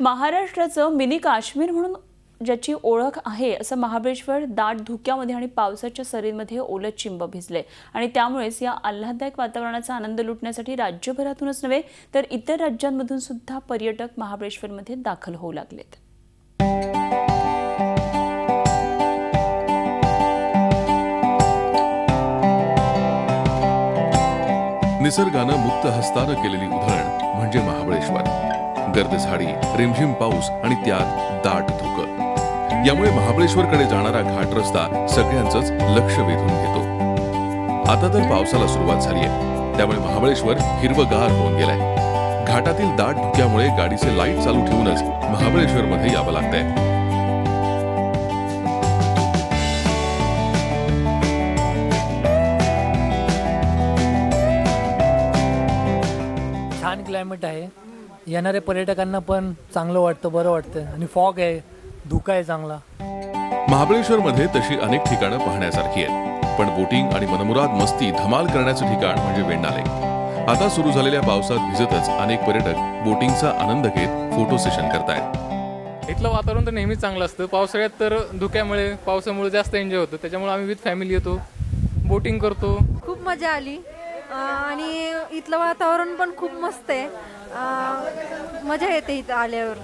महाराष्ट्राचं मिनी काश्मीर म्हणून ज्याची ओळख आहे असं महाबळेश्वर दाट धुक्यामध्ये आणि पावसाच्या सरींमध्ये ओलं चिंब भिजले आणि त्यामुळेच या आल्हाददायक वातावरणाचा आनंद लुटण्यासाठी राज्यभरातूनच नव्हे तर इतर राज्यांमधून सुद्धा पर्यटक महाबळेश्वरमध्ये दाखल होऊ लागलेत। निसर्गानं मुक्त हस्तानं केलेली उधळण म्हणजे महाबळेश्वर। गर्द झाडी, रिमझिम पाऊस आणि त्यात दाट धुकं, यामुळे महाबळेश्वरकडे जाणारा घाट रस्ता सगळ्यांचंच लक्ष वेधून घेतो। आता तर पावसाला सुरुवात झाली आहे, त्यामुळे महाबळेश्वर हिरवगार होऊन गेलंय। घाटातील दाट धुक्यामुळे गाडीचे लाईट चालू ठेवूनच महाबळेश्वरमध्ये यावं लागतंय। छान क्लायमेट आहे, येणाऱ्या पर्यटकांना पण चांगलं वाटतं, बरं वाटतं आणि फॉग आहे, धुका आहे चांगला। महाबळेश्वरमध्ये तशी अनेक ठिकाणं पाहण्यासारखी आहेत, पण बोटिंग आणि मनमुराद मस्ती धमाल करण्याचं ठिकाण म्हणजे वेण्णाले। आता सुरू झालेल्या पावसात भिजतच अनेक पर्यटक बोटिंगचा आनंद घेत फोटो सेशन करतायत। इथलं वातावरण तर नेहमीच चांगलं असतं, पावसाळ्यात तर धुक्यामुळे पावसामुळे जास्त एन्जॉय होतं, त्याच्यामुळे आम्ही विथ फॅमिली येतो, बोटिंग करतो। खूप मजा आली आणि इथलं वातावरण पण खूप मस्त आहे, मजा येते इथं आल्यावर।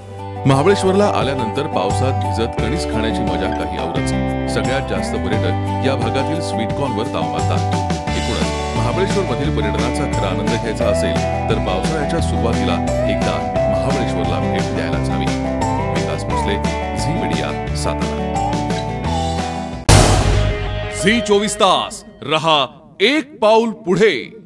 महाबळेश्वरला आल्यानंतर पावसात भिजत कणीस खाण्याची मजा काही औरच। सगळ्यात जास्त पर्यटक या भागातील स्वीटकॉर्नवर ताव मारतात। एकूणच महाबळेश्वरमधील पर्यटनाचा खरा आनंद घ्यायचा असेल तर पावसाळ्याच्या सुरुवातीला एकदा महाबळेश्वरला भेट द्यायलाच हवी। विकास भोसले, झी मीडिया, सातारा। झी 24 तास रहा एक पाऊल पुढे।